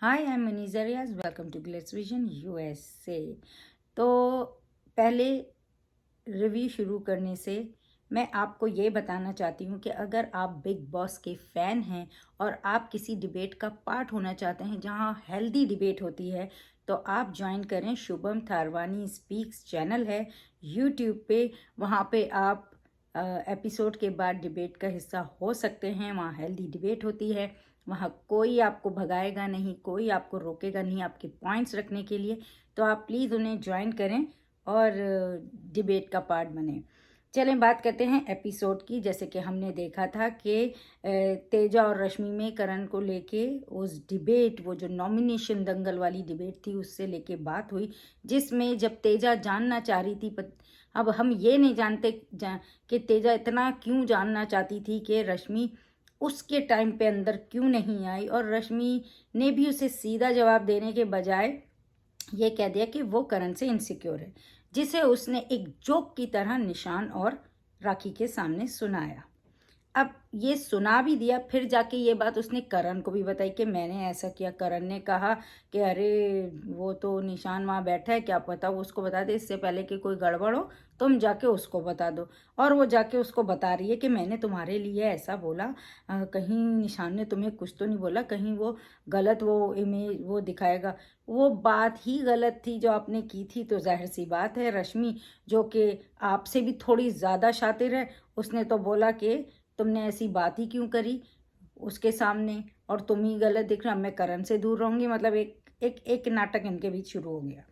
Hi, I am Maniza Riaz. Welcome to glitz vision USA. तो पहले review शुरू करने से मैं आपको ये बताना चाहती हूँ कि अगर आप बिग बॉस के फ़ैन हैं और आप किसी डिबेट का पार्ट होना चाहते हैं जहाँ हेल्दी डिबेट होती है, तो आप ज्वाइन करें। शुभम थारवानी स्पीक्स चैनल है यूट्यूब पे। वहाँ पे आप एपिसोड के बाद डिबेट का हिस्सा हो सकते हैं। वहाँ हेल्दी डिबेट होती है। वहाँ कोई आपको भगाएगा नहीं, कोई आपको रोकेगा नहीं आपके पॉइंट्स रखने के लिए। तो आप प्लीज़ उन्हें ज्वाइन करें और डिबेट का पार्ट बने। चलें बात करते हैं एपिसोड की। जैसे कि हमने देखा था कि तेजा और रश्मि में करण को लेके उस डिबेट, वो जो नॉमिनेशन दंगल वाली डिबेट थी, उससे लेके बात हुई, जिसमें जब तेजा जानना चाह रही थी अब हम ये नहीं जानते कि तेजा इतना क्यों जानना चाहती थी कि रश्मि उसके टाइम पे अंदर क्यों नहीं आई, और रश्मि ने भी उसे सीधा जवाब देने के बजाय ये कह दिया कि वो करण से इनसिक्योर है, जिसे उसने एक जोक की तरह निशान और राखी के सामने सुनाया। अब ये सुना भी दिया, फिर जाके ये बात उसने करण को भी बताई कि मैंने ऐसा किया। करण ने कहा कि अरे वो तो निशान वहाँ बैठा है, क्या पता वो उसको बता दे, इससे पहले कि कोई गड़बड़ हो तुम जाके उसको बता दो। और वो जाके उसको बता रही है कि मैंने तुम्हारे लिए ऐसा बोला, कहीं निशान ने तुम्हें कुछ तो नहीं बोला, कहीं वो गलत वो इमेज वो दिखाएगा। वो बात ही गलत थी जो आपने की थी। तो जाहिर सी बात है, रश्मि जो कि आपसे भी थोड़ी ज़्यादा शातिर है, उसने तो बोला कि तुमने ऐसी बात ही क्यों करी उसके सामने, और तुम ही गलत दिख रहा, मैं करण से दूर रहूँगी। मतलब एक एक एक नाटक इनके बीच शुरू हो गया।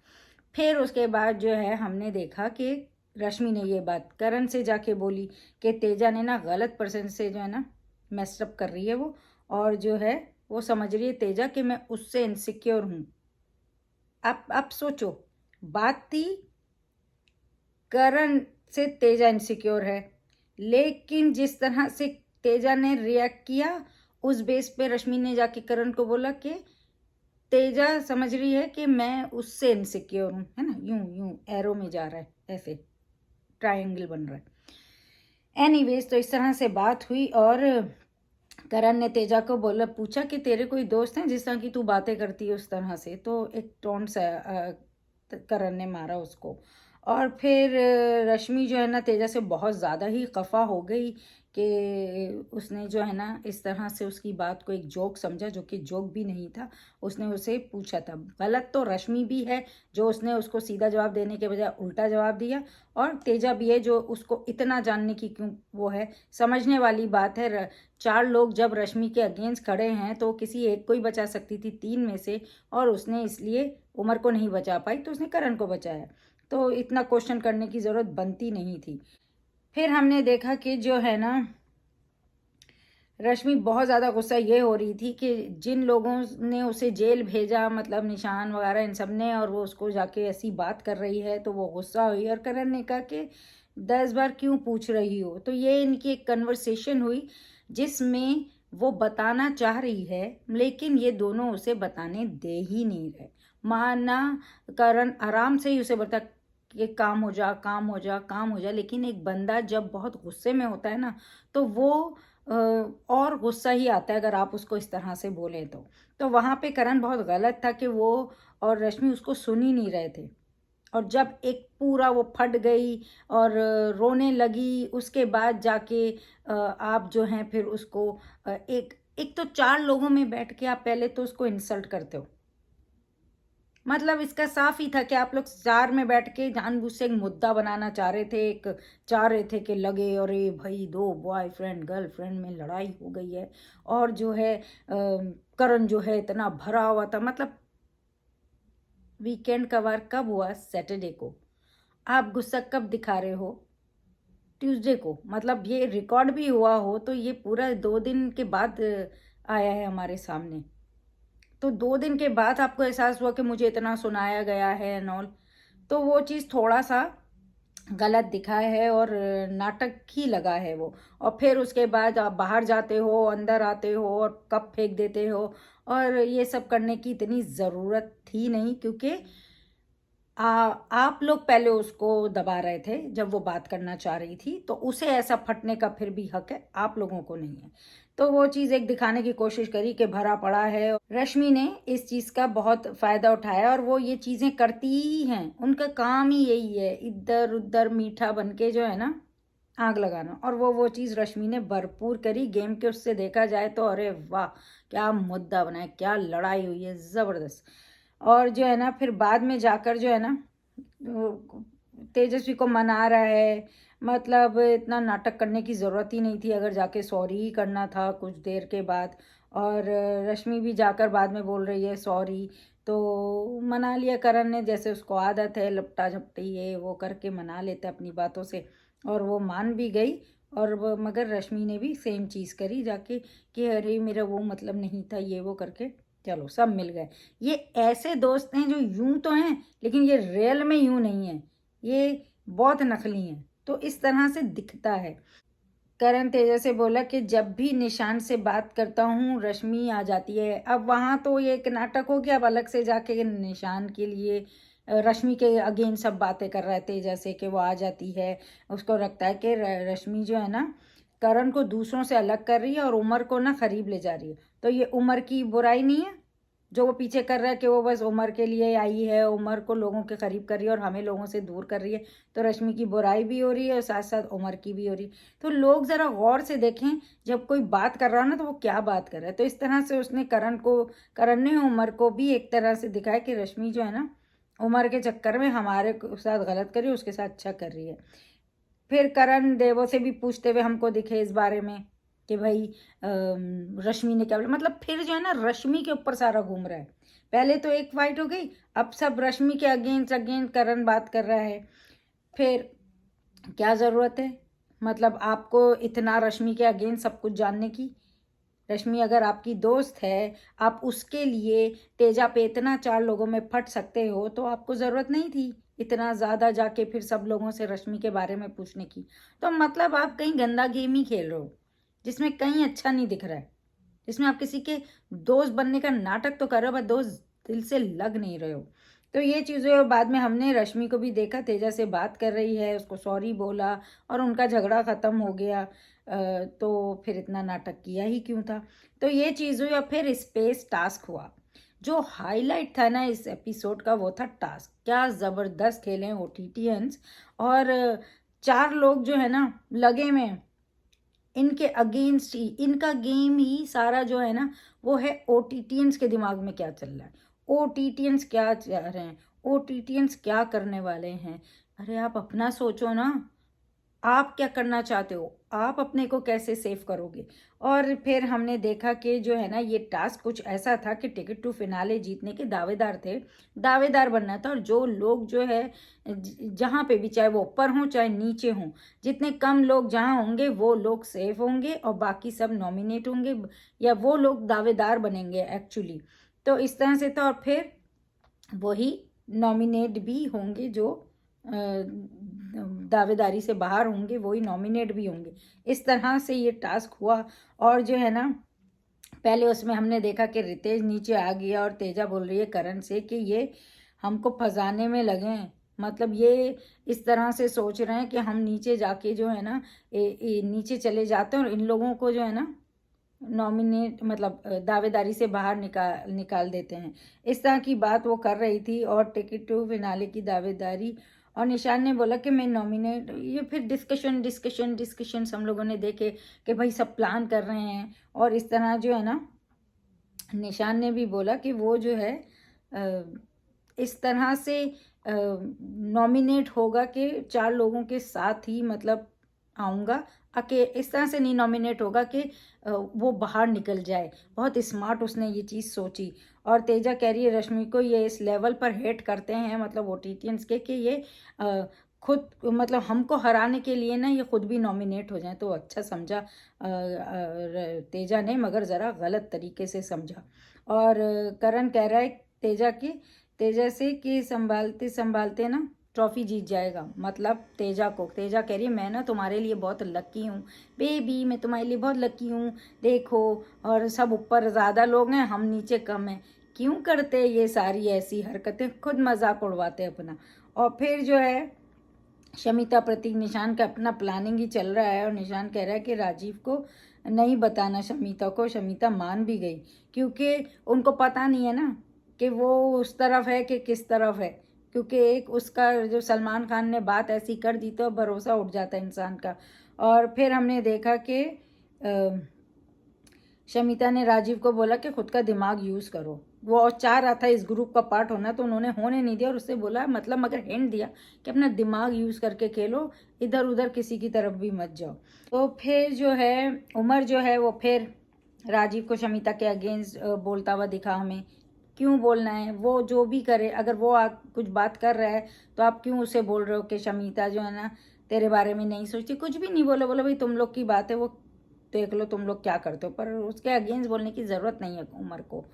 फिर उसके बाद जो है हमने देखा कि रश्मि ने ये बात करण से जाके बोली कि तेजा ने ना गलत पर्सन से जो है ना मेस्टअप कर रही है वो, और जो है वो समझ रही है तेजा कि मैं उससे इनसिक्योर हूँ। आप सोचो, बात थी करण से तेजा इनसिक्योर है, लेकिन जिस तरह से तेजा ने रिएक्ट किया, उस बेस पे रश्मि ने जाके करण को बोला कि तेजा समझ रही है कि मैं उससे इनसिक्योर हूँ, है ना, यूं यूं एरो में जा रहा है, ऐसे ट्रायंगल बन रहा है। एनीवेज, तो इस तरह से बात हुई और करण ने तेजा को बोला, पूछा कि तेरे कोई दोस्त हैं जिस तरह की तू बातें करती है उस तरह से। तो एक टोन सा करण ने मारा उसको। और फिर रश्मि जो है ना तेजा से बहुत ज़्यादा ही खफा हो गई कि उसने जो है ना इस तरह से उसकी बात को एक जोक समझा, जो कि जोक भी नहीं था। उसने उसे पूछा था, गलत तो रश्मि भी है जो उसने उसको सीधा जवाब देने के बजाय उल्टा जवाब दिया, और तेजा भी है जो उसको इतना जानने की क्यों वो है। समझने वाली बात है, चार लोग जब रश्मि के अगेंस्ट खड़े हैं तो किसी एक को ही बचा सकती थी तीन में से, और उसने इसलिए उमर को नहीं बचा पाई तो उसने करण को बचाया। तो इतना क्वेश्चन करने की ज़रूरत बनती नहीं थी। फिर हमने देखा कि जो है ना रश्मि बहुत ज़्यादा गुस्सा ये हो रही थी कि जिन लोगों ने उसे जेल भेजा, मतलब निशान वगैरह इन सब ने, और वो उसको जाके ऐसी बात कर रही है, तो वो गुस्सा हुई। और करण ने कहा कि 10 बार क्यों पूछ रही हो। तो ये इनकी एक कन्वर्सेशन हुई जिसमें वो बताना चाह रही है, लेकिन ये दोनों उसे बताने दे ही नहीं रहे। माना करण आराम से ही उसे बता कि काम हो जा, काम हो जा, काम हो जा, लेकिन एक बंदा जब बहुत गुस्से में होता है ना, तो वो और गुस्सा ही आता है अगर आप उसको इस तरह से बोलें तो वहाँ पे करण बहुत गलत था कि वो और रश्मि उसको सुन ही नहीं रहे थे। और जब एक पूरा वो फट गई और रोने लगी, उसके बाद जाके आप जो हैं फिर उसको एक एक तो चार लोगों में बैठ के आप पहले तो उसको इंसल्ट करते हो। मतलब इसका साफ ही था कि आप लोग चार में बैठ के जानबूझ से एक मुद्दा बनाना चाह रहे थे, एक चाह रहे थे कि लगे अरे भाई दो बॉयफ्रेंड गर्लफ्रेंड में लड़ाई हो गई है। और जो है करण जो है इतना भरा हुआ था। मतलब वीकेंड का वार कब हुआ? सैटरडे को। आप गुस्सा कब दिखा रहे हो? ट्यूसडे को। मतलब ये रिकॉर्ड भी हुआ हो तो ये पूरा 2 दिन के बाद आया है हमारे सामने। तो 2 दिन के बाद आपको एहसास हुआ कि मुझे इतना सुनाया गया है एंड ऑल। तो वो चीज़ थोड़ा सा गलत दिखा है और नाटक ही लगा है वो। और फिर उसके बाद आप बाहर जाते हो, अंदर आते हो और कप फेंक देते हो, और ये सब करने की इतनी ज़रूरत थी नहीं, क्योंकि आप लोग पहले उसको दबा रहे थे जब वो बात करना चाह रही थी, तो उसे ऐसा फटने का फिर भी हक है, आप लोगों को नहीं है। तो वो चीज़ एक दिखाने की कोशिश करी कि भरा पड़ा है। रश्मि ने इस चीज़ का बहुत फ़ायदा उठाया और वो ये चीज़ें करती ही हैं, उनका काम ही यही है, इधर उधर मीठा बन के जो है ना आग लगाना। और वो चीज़ रश्मि ने भरपूर करी गेम के उससे देखा जाए तो। अरे वाह, क्या मुद्दा बना है, क्या लड़ाई हुई है, ज़बरदस्त। और जो है ना फिर बाद में जाकर जो है ना तेजस्वी को मना रहा है, मतलब इतना नाटक करने की ज़रूरत ही नहीं थी, अगर जाके सॉरी ही करना था कुछ देर के बाद। और रश्मि भी जाकर बाद में बोल रही है सॉरी, तो मना लिया करण ने, जैसे उसको आदत है लपटा झपटी ये वो करके मना लेता अपनी बातों से। और वो मान भी गई। और वो मगर रश्मि ने भी सेम चीज़ करी जाके कि अरे मेरा वो मतलब नहीं था ये वो करके। चलो सब मिल गए। ये ऐसे दोस्त हैं जो यूं तो हैं लेकिन ये रियल में यूं नहीं है, ये बहुत नकली हैं, तो इस तरह से दिखता है। करण तेजा से बोला कि जब भी निशान से बात करता हूँ रश्मि आ जाती है। अब वहाँ तो ये एक नाटक हो गया, अब अलग से जाके निशान के लिए रश्मि के अगेन सब बातें कर रहे थे, जैसे कि वो आ जाती है, उसको लगता है कि रश्मि जो है ना करण को दूसरों से अलग कर रही है और उमर को ना करीब ले जा रही है। तो ये उमर की बुराई नहीं है जो वो पीछे कर रहा है कि वो बस उमर के लिए आई है, उमर को लोगों के करीब कर रही है और हमें लोगों से दूर कर रही है। तो रश्मि की बुराई भी हो रही है और साथ साथ उमर की भी हो रही है। तो लोग ज़रा गौर से देखें, जब कोई बात कर रहा है ना तो वो क्या बात कर रहा है। तो इस तरह से उसने करण ने उमर को भी एक तरह से दिखाया कि रश्मि जो है ना उमर के चक्कर में हमारे साथ गलत कर रही है, उसके साथ अच्छा कर रही है। फिर करण देवों से भी पूछते हुए हमको दिखे इस बारे में कि भाई रश्मि ने क्या बोला, मतलब फिर जो है ना रश्मि के ऊपर सारा घूम रहा है। पहले तो एक फाइट हो गई, अब सब रश्मि के अगेंस्ट अगेंस्ट करण बात कर रहा है। फिर क्या ज़रूरत है, मतलब आपको इतना रश्मि के अगेंस्ट सब कुछ जानने की। रश्मि अगर आपकी दोस्त है, आप उसके लिए तेजा पे इतना चार लोगों में फट सकते हो, तो आपको ज़रूरत नहीं थी इतना ज़्यादा जाके फिर सब लोगों से रश्मि के बारे में पूछने की। तो मतलब आप कहीं गंदा गेम ही खेल रहे हो, जिसमें कहीं अच्छा नहीं दिख रहा है, जिसमें आप किसी के दोस्त बनने का नाटक तो कर रहे हो पर दोस्त दिल से लग नहीं रहे हो। तो ये चीज़ें बाद में हमने रश्मि को भी देखा तेजा से बात कर रही है, उसको सॉरी बोला और उनका झगड़ा ख़त्म हो गया। तो फिर इतना नाटक किया ही क्यों था। तो ये चीज़ हुई और फिर स्पेस टास्क हुआ। जो हाईलाइट था ना इस एपिसोड का वो था टास्क, क्या ज़बरदस्त खेले ओटीटीएंस। और चार लोग जो है ना लगे में इनके अगेंस्ट ही, इनका गेम ही सारा जो है ना वो है ओटीटीएंस के दिमाग में क्या चल रहा है, ओटीटीएंस क्या चाह रहे हैं, ओटीटीएंस क्या करने वाले हैं। अरे आप अपना सोचो ना, आप क्या करना चाहते हो, आप अपने को कैसे सेव करोगे। और फिर हमने देखा कि जो है ना ये टास्क कुछ ऐसा था कि टिकट टू फिनाले जीतने के दावेदार थे, दावेदार बनना था। और जो लोग जो है जहाँ पे भी, चाहे वो ऊपर हों चाहे नीचे हों, जितने कम लोग जहाँ होंगे वो लोग सेव होंगे और बाकी सब नॉमिनेट होंगे या वो लोग दावेदार बनेंगे एक्चुअली। तो इस तरह से था। और फिर वही नॉमिनेट भी होंगे जो दावेदारी से बाहर होंगे, वही नॉमिनेट भी होंगे। इस तरह से ये टास्क हुआ। और जो है ना पहले उसमें हमने देखा कि रितेश नीचे आ गया और तेजा बोल रही है करण से कि ये हमको फंसाने में लगे हैं, मतलब ये इस तरह से सोच रहे हैं कि हम नीचे जाके जो है ना नीचे चले जाते हैं और इन लोगों को जो है ना नॉमिनेट मतलब दावेदारी से बाहर निकाल निकाल देते हैं। इस तरह की बात वो कर रही थी और टिकट टू फिनाले की दावेदारी। और निशान ने बोला कि मैं नॉमिनेट, ये फिर डिस्कशन डिस्कशन डिस्कशन हम लोगों ने देखे कि भाई सब प्लान कर रहे हैं। और इस तरह जो है ना निशान ने भी बोला कि वो जो है इस तरह से नॉमिनेट होगा कि चार लोगों के साथ ही मतलब आऊँगा, इस तरह से नहीं नॉमिनेट होगा कि वो बाहर निकल जाए। बहुत स्मार्ट उसने ये चीज़ सोची। और तेजा कह रही है रश्मि को ये इस लेवल पर हेट करते हैं मतलब ओटीटीएंस के कि ये खुद मतलब हमको हराने के लिए ना ये खुद भी नॉमिनेट हो जाए। तो अच्छा समझा तेजा ने, मगर ज़रा गलत तरीके से समझा। और करण कह रहा है तेजा से कि संभालते संभालते ना ट्रॉफी जीत जाएगा, मतलब तेजा को। तेजा कह रही है मैं ना तुम्हारे लिए बहुत लकी हूँ बेबी, मैं तुम्हारे लिए बहुत लकी हूँ, देखो और सब ऊपर ज़्यादा लोग हैं हम नीचे कम हैं। क्यों करते हैं ये सारी ऐसी हरकतें, खुद मजाक उड़वाते हैं अपना। और फिर जो है शमिता, प्रतीक, निशान का अपना प्लानिंग ही चल रहा है और निशान कह रहा है कि राजीव को नहीं बताना शमिता को। शमिता मान भी गई क्योंकि उनको पता नहीं है ना कि वो उस तरफ है कि किस तरफ है, क्योंकि एक उसका जो सलमान खान ने बात ऐसी कर दी तो भरोसा उठ जाता है इंसान का। और फिर हमने देखा कि शमिता ने राजीव को बोला कि खुद का दिमाग यूज़ करो। वो चाह रहा था इस ग्रुप का पार्ट होना तो उन्होंने होने नहीं दिया और उससे बोला, मतलब मगर हिंट दिया कि अपना दिमाग यूज़ करके खेलो, इधर उधर किसी की तरफ भी मत जाओ। तो फिर जो है उमर जो है वो फिर राजीव को शमिता के अगेंस्ट बोलता हुआ दिखा हमें। क्यों बोलना है, वो जो भी करे, अगर वो कुछ बात कर रहा है तो आप क्यों उसे बोल रहे हो कि शमिता जो है ना तेरे बारे में नहीं सोचती। कुछ भी नहीं बोलो, बोलो भाई तुम लोग की बात है, वो देख लो तुम लोग क्या करते हो, पर उसके अगेंस्ट बोलने की ज़रूरत नहीं है उमर को।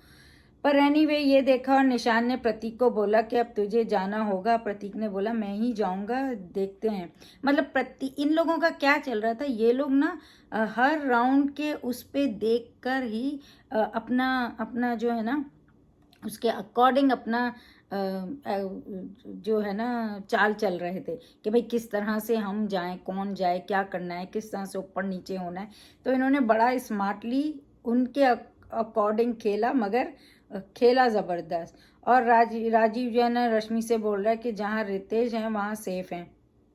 पर एनीवे ये देखा और निशान ने प्रतीक को बोला कि अब तुझे जाना होगा। प्रतीक ने बोला मैं ही जाऊंगा, देखते हैं। मतलब प्रतीक, इन लोगों का क्या चल रहा था, ये लोग ना हर राउंड के उस पे देख कर ही अपना अपना जो है ना उसके अकॉर्डिंग अपना जो है ना चाल चल रहे थे कि भाई किस तरह से हम जाएं, कौन जाए, क्या करना है, किस तरह से ऊपर नीचे होना है। तो इन्होंने बड़ा स्मार्टली उनके अकॉर्डिंग खेला, मगर खेला ज़बरदस्त। और राजीव जो है ना रश्मि से बोल रहा है कि जहाँ रितेश हैं वहाँ सेफ हैं,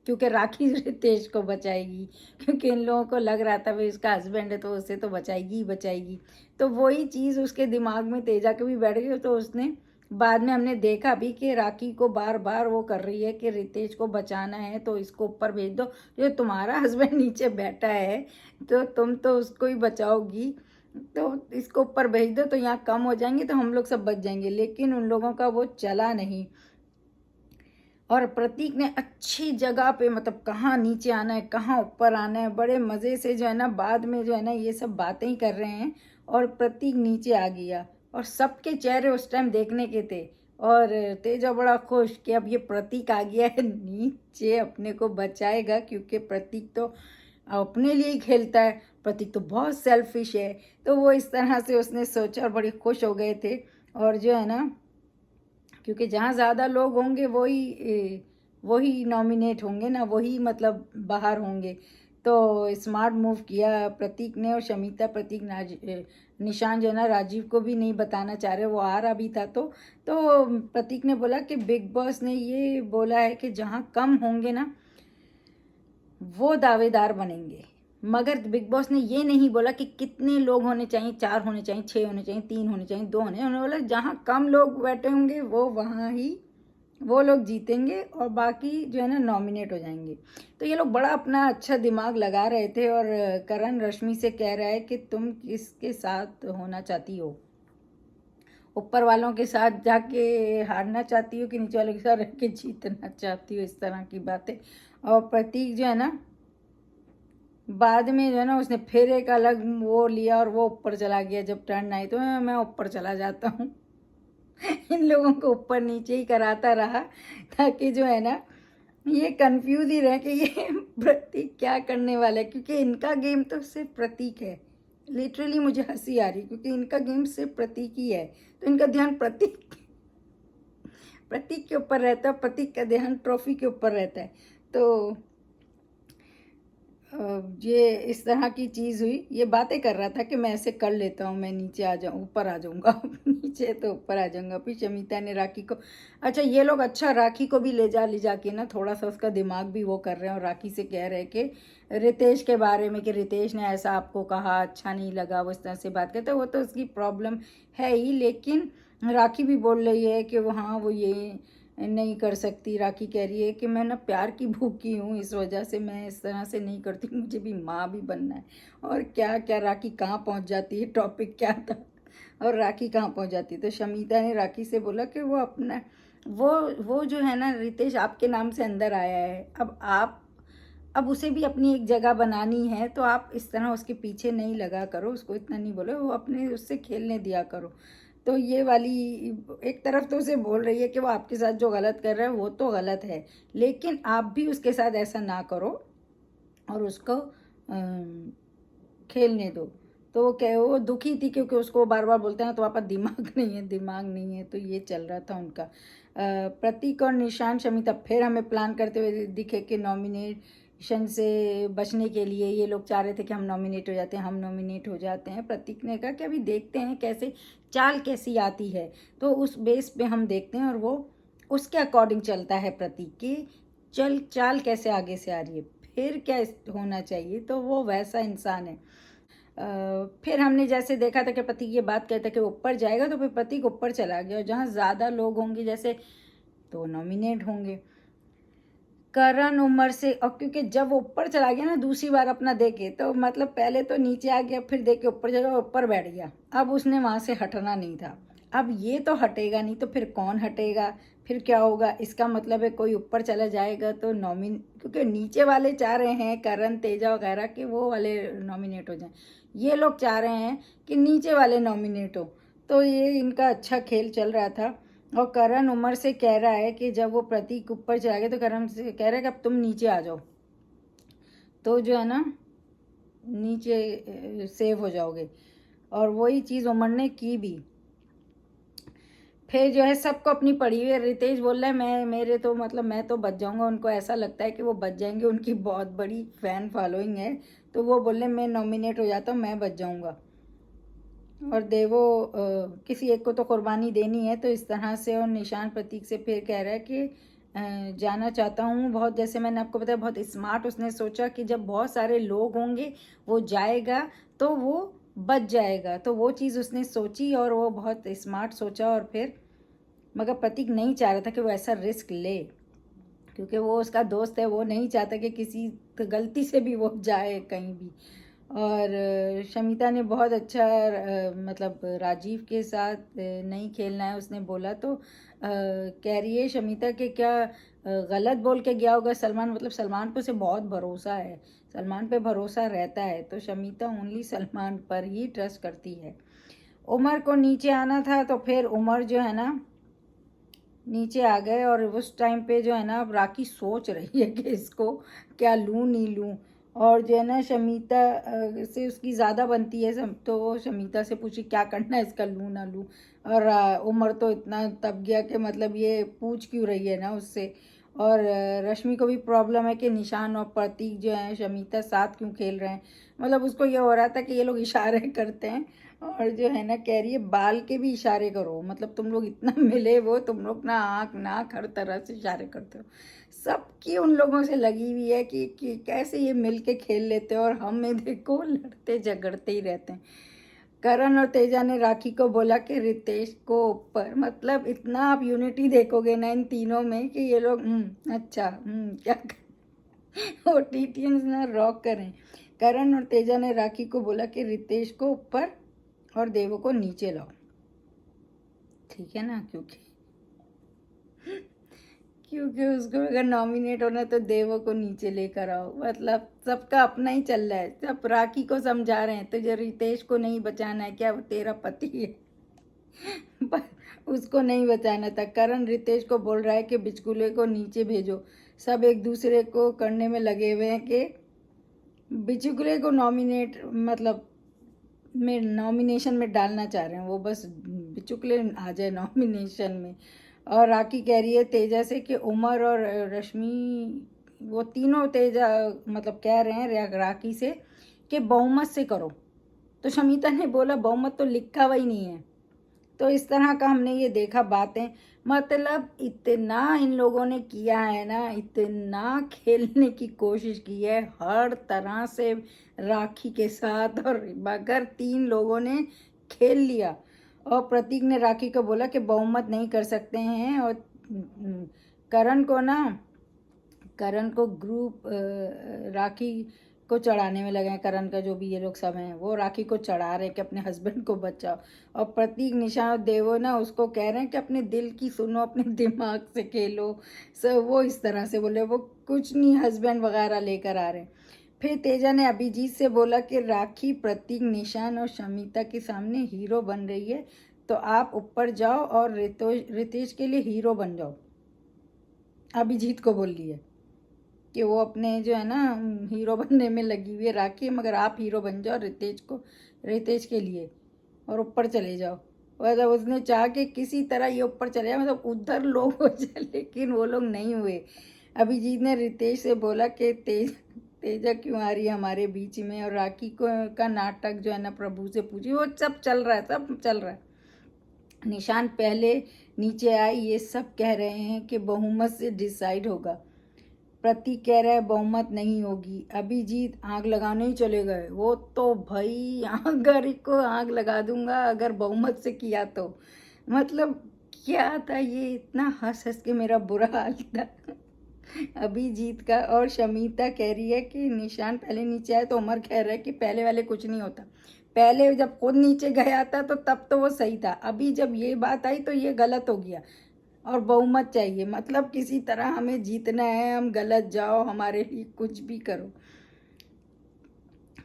क्योंकि राखी रितेश को बचाएगी। क्योंकि इन लोगों को लग रहा था भाई इसका हस्बैंड है तो उसे तो बचाएगी ही बचाएगी। तो वही चीज़ उसके दिमाग में तेजा के भी बैठ गई। तो उसने बाद में हमने देखा भी कि राखी को बार बार वो कर रही है कि रितेश को बचाना है तो इसको ऊपर भेज दो, जो तुम्हारा हस्बैंड नीचे बैठा है तो तुम तो उसको ही बचाओगी, तो इसको ऊपर भेज दो तो यहाँ कम हो जाएंगे तो हम लोग सब बच जाएंगे। लेकिन उन लोगों का वो चला नहीं। और प्रतीक ने अच्छी जगह पे, मतलब कहाँ नीचे आना है कहाँ ऊपर आना है, बड़े मज़े से जो है ना बाद में जो है ना ये सब बातें ही कर रहे हैं। और प्रतीक नीचे आ गया और सबके चेहरे उस टाइम देखने के थे। और तेजा बड़ा खुश कि अब ये प्रतीक आ गया है नीचे, अपने को बचाएगा, क्योंकि प्रतीक तो अपने लिए ही खेलता है, प्रतीक तो बहुत सेल्फिश है। तो वो इस तरह से उसने सोचा और बड़े खुश हो गए थे। और जो है ना क्योंकि जहाँ ज़्यादा लोग होंगे वही नॉमिनेट होंगे ना, वही मतलब बाहर होंगे। तो स्मार्ट मूव किया प्रतीक ने। और शमिता, प्रतीक, निशान जो है ना राजीव को भी नहीं बताना चाह रहे, वो आ रहा भी था। तो प्रतीक ने बोला कि बिग बॉस ने ये बोला है कि जहाँ कम होंगे ना वो दावेदार बनेंगे, मगर बिग बॉस ने ये नहीं बोला कि कितने लोग होने चाहिए, 4 होने चाहिए, 6 होने चाहिए, 3 होने चाहिए, 2 होने। उन्होंने बोला जहाँ कम लोग बैठे होंगे वो वहाँ ही वो लोग जीतेंगे और बाकी जो है ना नॉमिनेट हो जाएंगे। तो ये लोग बड़ा अपना अच्छा दिमाग लगा रहे थे। और करण रश्मि से कह रहा है कि तुम किसके साथ होना चाहती हो, ऊपर वालों के साथ जाके हारना चाहती हो कि नीचे वालों के साथ रह के जीतना चाहती हो, इस तरह की बातें। और प्रतीक जो है ना बाद में जो है ना उसने फिर एक अलग वो लिया और वो ऊपर चला गया। जब टर्न आई तो मैं ऊपर चला जाता हूँ इन लोगों को ऊपर नीचे ही कराता रहा ताकि जो है ना ये कंफ्यूज ही रहे कि ये प्रतीक क्या करने वाला है, क्योंकि इनका गेम तो सिर्फ प्रतीक है। लिटरली मुझे हंसी आ रही क्योंकि इनका गेम सिर्फ प्रतीक ही है। तो इनका ध्यान प्रतीक प्रतीक के ऊपर रहता है, प्रतीक का ध्यान ट्रॉफी के ऊपर रहता है। तो ये इस तरह की चीज़ हुई। ये बातें कर रहा था कि मैं ऐसे कर लेता हूँ, मैं नीचे आ जाऊँ, ऊपर आ जाऊँगा नीचे तो ऊपर आ जाऊँगा। फिर शमिता ने राखी को, अच्छा ये लोग अच्छा राखी को भी ले जा के ना थोड़ा सा उसका दिमाग भी वो कर रहे हैं। और राखी से कह रहे हैं कि रितेश के बारे में कि रितेश ने ऐसा आपको कहा, अच्छा नहीं लगा, वो इस तरह से बात करते। वो तो उसकी प्रॉब्लम है ही, लेकिन राखी भी बोल रही है कि वो हाँ वो ये नहीं कर सकती। राखी कह रही है कि मैं ना प्यार की भूखी हूँ, इस वजह से मैं इस तरह से नहीं करती, मुझे भी माँ भी बनना है। और क्या क्या राखी कहाँ पहुँच जाती है, टॉपिक क्या था और राखी कहाँ पहुँच जाती है। तो शमिता ने राखी से बोला कि वो अपना वो जो है ना रितेश आपके नाम से अंदर आया है, अब उसे भी अपनी एक जगह बनानी है, तो आप इस तरह उसके पीछे नहीं लगा करो, उसको इतना नहीं बोलो, वो अपने उससे खेलने दिया करो। तो ये वाली एक तरफ तो उसे बोल रही है कि वो आपके साथ जो गलत कर रहा है वो तो गलत है, लेकिन आप भी उसके साथ ऐसा ना करो और उसको खेलने दो। तो वो दुखी थी क्योंकि उसको बार बार बोलते हैं ना तुम्हारे पास दिमाग नहीं है, दिमाग नहीं है। तो ये चल रहा था उनका। प्रतीक और निशान शमिता फिर हमें प्लान करते हुए दिखे कि नॉमिनेशन से बचने के लिए ये लोग चाह रहे थे कि हम नॉमिनेट हो जाते हैं, हम नॉमिनेट हो जाते हैं। प्रतीक ने कहा कि अभी देखते हैं कैसे चाल कैसी आती है, तो उस बेस पे हम देखते हैं। और वो उसके अकॉर्डिंग चलता है प्रतीक की चाल कैसे आगे से आ रही है, फिर क्या होना चाहिए, तो वो वैसा इंसान है। फिर हमने जैसे देखा था कि प्रतीक ये बात कहता कि ऊपर जाएगा, तो फिर प्रतीक ऊपर चला गया और जहाँ ज़्यादा लोग होंगे जैसे तो नॉमिनेट होंगे। करण उमर से, और क्योंकि जब वो ऊपर चला गया ना दूसरी बार अपना देखे, तो मतलब पहले तो नीचे आ गया, फिर देख के ऊपर जगह ऊपर बैठ गया। अब उसने वहाँ से हटना नहीं था। अब ये तो हटेगा नहीं, तो फिर कौन हटेगा, फिर क्या होगा। इसका मतलब है कोई ऊपर चला जाएगा तो क्योंकि नीचे वाले चाह रहे हैं करण तेजा वगैरह कि वो वाले नॉमिनेट हो जाएं, ये लोग चाह रहे हैं कि नीचे वाले नॉमिनेट हो। तो ये इनका अच्छा खेल चल रहा था। और करण उमर से कह रहा है कि जब वो प्रतीक ऊपर चला गया तो करण से कह रहा है कि अब तुम नीचे आ जाओ, तो जो है ना नीचे सेव हो जाओगे। और वही चीज़ उमर ने की भी। फिर जो है सबको अपनी पड़ी हुई है। रितेश बोल रहा है मैं मेरे तो मतलब मैं तो बच जाऊंगा, उनको ऐसा लगता है कि वो बच जाएंगे, उनकी बहुत बड़ी फैन फॉलोइंग है। तो वो बोल रहे मैं नॉमिनेट हो जाता हूँ, मैं बच जाऊंगा। और देवो किसी एक को तो कुर्बानी देनी है, तो इस तरह से। और निशान प्रतीक से फिर कह रहा है कि जाना चाहता हूँ बहुत, जैसे मैंने आपको बताया बहुत स्मार्ट उसने सोचा कि जब बहुत सारे लोग होंगे वो जाएगा तो वो बच जाएगा, तो वो चीज़ उसने सोची और वो बहुत स्मार्ट सोचा। और फिर मगर प्रतीक नहीं चाह रहा था कि वो ऐसा रिस्क ले, क्योंकि वो उसका दोस्त है, वो नहीं चाहता कि किसी गलती से भी वो जाए कहीं भी। और शमिता ने बहुत अच्छा मतलब राजीव के साथ नहीं खेलना है उसने बोला, तो कह रही है शमिता के क्या गलत बोल के गया होगा सलमान, मतलब सलमान पे उसे बहुत भरोसा है, सलमान पे भरोसा रहता है, तो शमिता ओनली सलमान पर ही ट्रस्ट करती है। उमर को नीचे आना था, तो फिर उमर जो है ना नीचे आ गए। और उस टाइम पे जो है ना अब राखी सोच रही है कि इसको क्या लूँ नहीं लूँ। और जो है ना शमिता से उसकी ज़्यादा बनती है तो वो शमिता से पूछी क्या करना है इसका, लूँ ना लूँ। और उमर तो इतना तब गया कि मतलब ये पूछ क्यों रही है ना उससे। और रश्मि को भी प्रॉब्लम है कि निशान और प्रतीक जो है शमिता साथ क्यों खेल रहे हैं, मतलब उसको ये हो रहा था कि ये लोग इशारे करते हैं। और जो है ना कह रही है बाल के भी इशारे करो, मतलब तुम लोग इतना मिले वो तुम लोग ना आँख नाक हर तरह से इशारे करते हो। सबकी उन लोगों से लगी हुई है कि कैसे ये मिल के खेल लेते हो और हमें देखो लड़ते झगड़ते ही रहते हैं। करण और तेजा ने राखी को बोला कि रितेश को ऊपर, मतलब इतना आप यूनिटी देखोगे ना इन तीनों में कि ये लोग अच्छा क्या ओटीटियंस ना रॉक करें। करण और तेजा ने राखी को बोला कि रितेश को ऊपर और देवो को नीचे लाओ, ठीक है ना, क्योंकि क्योंकि उसको अगर नॉमिनेट होना तो देवो को नीचे लेकर आओ, मतलब सबका अपना ही चल रहा है। सब राखी को समझा रहे हैं तो जो रितेश को नहीं बचाना है, क्या वो तेरा पति है पर उसको नहीं बचाना था। करण रितेश को बोल रहा है कि बिचकुले को नीचे भेजो, सब एक दूसरे को करने में लगे हुए हैं कि बिचकुले को नॉमिनेट मतलब में नॉमिनेशन में डालना चाह रहे हैं, वो बस बिचुकले आ जाए नॉमिनेशन में। और राखी कह रही है तेजा से कि उमर और रश्मि वो तीनों तेजा मतलब कह रहे हैं राखी से कि बहुमत से करो, तो शमिता ने बोला बहुमत तो लिखा हुआ ही नहीं है। तो इस तरह का हमने ये देखा बातें, मतलब इतना इन लोगों ने किया है ना, इतना खेलने की कोशिश की है हर तरह से राखी के साथ, और मगर तीन लोगों ने खेल लिया। और प्रतीक ने राखी को बोला कि बहुमत नहीं कर सकते हैं। और करण को ना करण को ग्रुप राखी को चढ़ाने में लगे हैं, करण का जो भी ये लोग सब हैं वो राखी को चढ़ा रहे हैं कि अपने हस्बैंड को बचाओ। और प्रतीक निशा और देवो ना उसको कह रहे हैं कि अपने दिल की सुनो, अपने दिमाग से खेलो। सो वो इस तरह से बोले, वो कुछ नहीं हस्बैंड वगैरह लेकर आ रहे हैं। फिर तेजा ने अभिजीत से बोला कि राखी प्रतीक निशान और शमिता के सामने हीरो बन रही है, तो आप ऊपर जाओ और रितेश के लिए हीरो बन जाओ, अभिजीत को बोल रही है। कि वो अपने जो है ना हीरो बनने में लगी हुई है राखी, मगर आप हीरो बन जाओ रितेश के लिए और ऊपर चले जाओ। मतलब उसने चाह के किसी तरह ये ऊपर चले जाए, मतलब उधर लोग हो जाए, लेकिन वो लोग नहीं हुए। अभिजीत ने रितेश से बोला कि तेजा क्यों आ रही है हमारे बीच में, और राखी को का नाटक जो है ना प्रभु से पूछी, वो सब चल रहा है, सब चल रहा है। निशान पहले नीचे आई, ये सब कह रहे हैं कि बहुमत से डिसाइड होगा। प्रतीक कह रहा है बहुमत नहीं होगी। अभिजीत आग लगाने ही चले गए। वो तो भाई अगर को आग लगा दूंगा अगर बहुमत से किया तो। मतलब क्या था ये, इतना हंस हंस के मेरा बुरा हाल था अभिजीत का। और शमीता कह रही है कि निशान पहले नीचे आए, तो उमर कह रहा है कि पहले वाले कुछ नहीं होता, पहले जब खुद नीचे गया था तो तब तो वो सही था, अभी जब ये बात आई तो ये गलत हो गया और बहुमत चाहिए। मतलब किसी तरह हमें जीतना है, हम गलत जाओ हमारे लिए कुछ भी करो।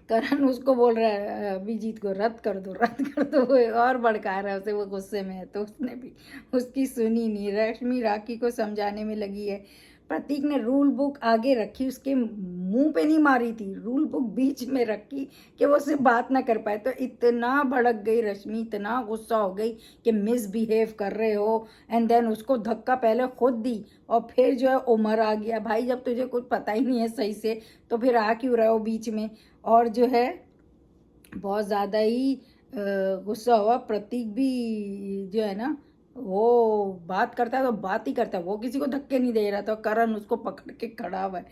करण उसको बोल रहा है अभिजीत को, रद्द कर दो रद्द कर दो, वो और भड़का रहा है उसे, वो गुस्से में है। तो उसने भी उसकी सुनी नहीं। रश्मि राखी को समझाने में लगी है। प्रतीक ने रूल बुक आगे रखी, उसके मुंह पे नहीं मारी थी, रूल बुक बीच में रखी कि वो उससे बात ना कर पाए। तो इतना भड़क गई रश्मि, इतना गुस्सा हो गई कि मिसबिहेव कर रहे हो। एंड देन उसको धक्का पहले खुद दी और फिर जो है उमर आ गया। भाई जब तुझे कुछ पता ही नहीं है सही से तो फिर आ क्यों रहे हो बीच में। और जो है बहुत ज़्यादा ही गुस्सा हुआ। प्रतीक भी जो है ना वो बात करता है तो बात ही करता है, वो किसी को धक्के नहीं दे रहा था। करण उसको पकड़ के खड़ा हुआ है।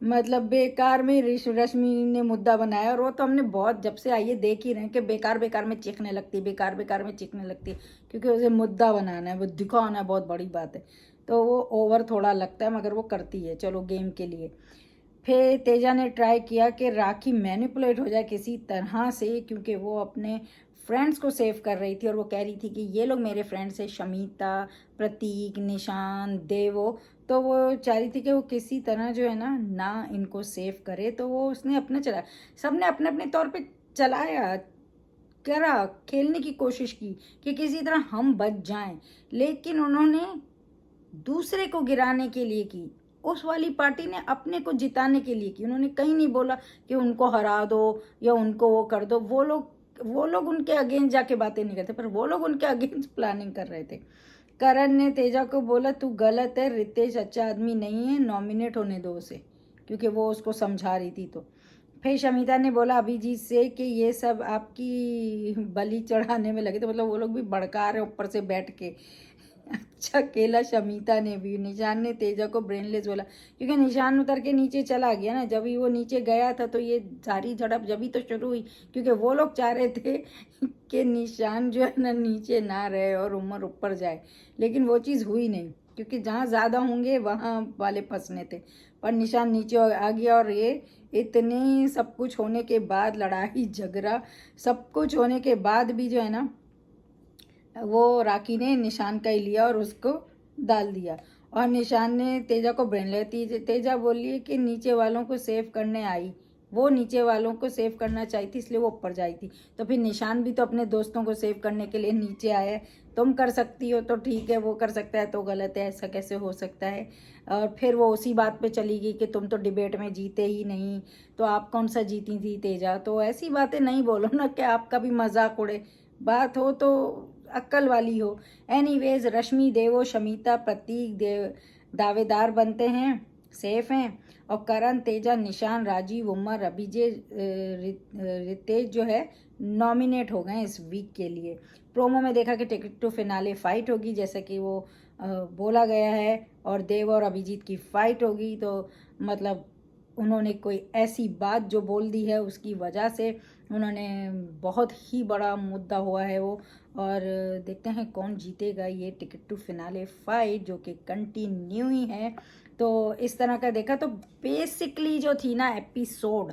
मतलब बेकार में रश्मि ने मुद्दा बनाया, और वो तो हमने बहुत जब से आइए देख ही रहे हैं कि बेकार बेकार में चीखने लगती है, बेकार बेकार में चीखने लगती है, क्योंकि उसे मुद्दा बनाना है, वो दिखाना है, बहुत बड़ी बात है। तो वो ओवर थोड़ा लगता है मगर वो करती है, चलो गेम के लिए। फिर तेजा ने ट्राई किया कि राखी मैनिपुलेट हो जाए किसी तरह से, क्योंकि वो अपने फ्रेंड्स को सेव कर रही थी और वो कह रही थी कि ये लोग मेरे फ्रेंड्स हैं, शमीता, प्रतीक, निशान, देवो। तो वो चाह रही थी कि वो किसी तरह जो है ना इनको सेव करे। तो वो उसने अपना चला, सबने अपने अपने तौर पे चलाया, करा, खेलने की कोशिश की कि किसी तरह हम बच जाएं, लेकिन उन्होंने दूसरे को गिराने के लिए की। उस वाली पार्टी ने अपने को जिताने के लिए की। उन्होंने कहीं नहीं बोला कि उनको हरा दो या उनको वो कर दो। वो लोग उनके अगेंस्ट जाके बातें नहीं करते, पर वो लोग उनके अगेंस्ट प्लानिंग कर रहे थे। करण ने तेजा को बोला तू गलत है, रितेश अच्छा आदमी नहीं है, नॉमिनेट होने दो उसे, क्योंकि वो उसको समझा रही थी। तो फिर शमिता ने बोला अभिजीत से कि ये सब आपकी बलि चढ़ाने में लगे। तो मतलब वो लोग भी भड़का रहे ऊपर से बैठ के। अच्छा केला शमिता ने भी। निशान ने तेजा को ब्रेनलेस बोला, क्योंकि निशान उतर के नीचे चला गया ना। जब ही वो नीचे गया था तो ये सारी झड़प जब ही तो शुरू हुई, क्योंकि वो लोग चाह रहे थे कि निशान जो है ना नीचे ना रहे और उमर ऊपर जाए, लेकिन वो चीज़ हुई नहीं, क्योंकि जहाँ ज़्यादा होंगे वहाँ वाले फंसने थे। पर निशान नीचे आ गया, और ये इतने सब कुछ होने के बाद, लड़ाई झगड़ा सब कुछ होने के बाद भी जो है ना वो राखी ने निशान का ही लिया और उसको डाल दिया। और निशान ने तेजा को ब्रेन लिया। तेजा बोली कि नीचे वालों को सेव करने आई, वो नीचे वालों को सेव करना चाहती इसलिए वो ऊपर जाई थी। तो फिर निशान भी तो अपने दोस्तों को सेव करने के लिए नीचे आया है। तुम कर सकती हो तो ठीक है, वो कर सकता है तो गलत है, ऐसा कैसे हो सकता है। और फिर वो उसी बात पे चली गई कि तुम तो डिबेट में जीते ही नहीं, तो आप कौन सा जीती थी तेजा। तो ऐसी बातें नहीं बोलो ना कि आपका भी मजाक उड़े, बात हो तो अक्ल वाली हो। एनीवेज रश्मि, देवो, शमिता, प्रतीक दावेदार बनते हैं, सेफ हैं। और करण, तेजा, निशान, राजीव, उमर, अभिजय, रितेश जो है नॉमिनेट हो गए इस वीक के लिए। प्रोमो में देखा कि टिकट टू फिनाले फाइट होगी, जैसे कि वो बोला गया है, और देव और अभिजीत की फाइट होगी। तो मतलब उन्होंने कोई ऐसी बात जो बोल दी है उसकी वजह से उन्होंने, बहुत ही बड़ा मुद्दा हुआ है वो। और देखते हैं कौन जीतेगा ये टिकट टू फिनाले फाइट, जो कि कंटिन्यू ही है। तो इस तरह का देखा तो बेसिकली जो थी ना एपिसोड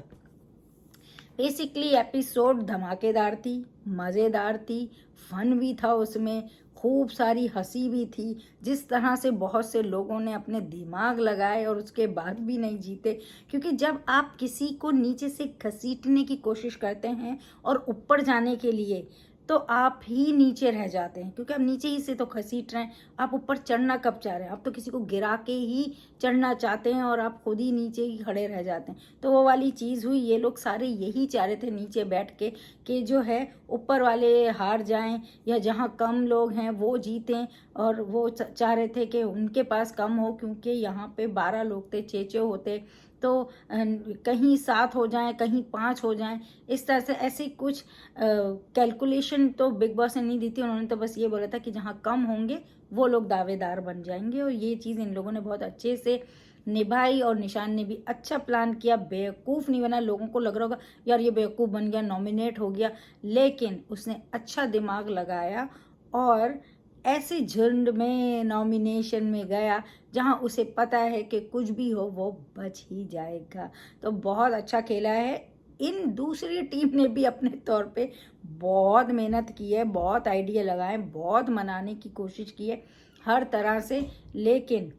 धमाकेदार थी, मज़ेदार थी, फन भी था उसमें, खूब सारी हंसी भी थी। जिस तरह से बहुत से लोगों ने अपने दिमाग लगाए और उसके बाद भी नहीं जीते, क्योंकि जब आप किसी को नीचे से घसीटने की कोशिश करते हैं और ऊपर जाने के लिए तो आप ही नीचे रह जाते हैं, क्योंकि आप नीचे ही से तो घसीट रहे हैं, आप ऊपर चढ़ना कब चाह रहे हैं? आप तो किसी को गिरा के ही चढ़ना चाहते हैं और आप खुद ही नीचे ही खड़े रह जाते हैं। तो वो वाली चीज़ हुई। ये लोग सारे यही चाह रहे थे नीचे बैठ के कि जो है ऊपर वाले हार जाएं या जहाँ कम लोग हैं वो जीतें, और वो चाह रहे थे कि उनके पास कम हो, क्योंकि यहाँ पे 12 लोग थे, 6 होते तो कहीं 7 हो जाएं, कहीं 5 हो जाएं, इस तरह से ऐसी कुछ कैलकुलेशन तो बिग बॉस ने नहीं दी थी। उन्होंने तो बस ये बोला था कि जहाँ कम होंगे वो लोग दावेदार बन जाएंगे, और ये चीज़ इन लोगों ने बहुत अच्छे से निभाई। और निशान ने भी अच्छा प्लान किया, बेवकूफ़ नहीं बना। लोगों को लग रहा होगा यार ये बेवकूफ़ बन गया, नॉमिनेट हो गया, लेकिन उसने अच्छा दिमाग लगाया और ऐसे झुंड में नॉमिनेशन में गया जहां उसे पता है कि कुछ भी हो वो बच ही जाएगा। तो बहुत अच्छा खेला है। इन दूसरी टीम ने भी अपने तौर पे बहुत मेहनत की है, बहुत आइडिया लगाए, बहुत मनाने की कोशिश की है हर तरह से। लेकिन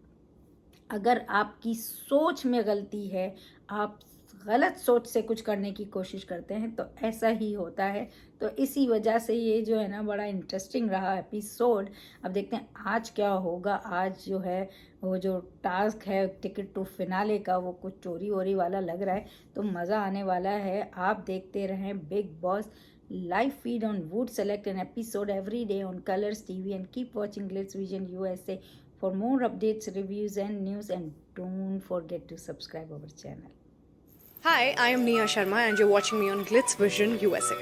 अगर आपकी सोच में गलती है, आप गलत सोच से कुछ करने की कोशिश करते हैं, तो ऐसा ही होता है। तो इसी वजह से ये जो है ना बड़ा इंटरेस्टिंग रहा एपिसोड। अब देखते हैं आज क्या होगा। आज जो है वो जो टास्क है टिकट टू फिनाले का, वो कुछ चोरी वोरी वाला लग रहा है, तो मज़ा आने वाला है। आप देखते रहें big boss live feed on Wood. Select an episode every day on Colors TV and keep watching Glitz Vision USA for more updates, reviews and news, and don't forget to subscribe our channel. Hi, I am Nia Sharma and you're watching me on Glitz Vision USA.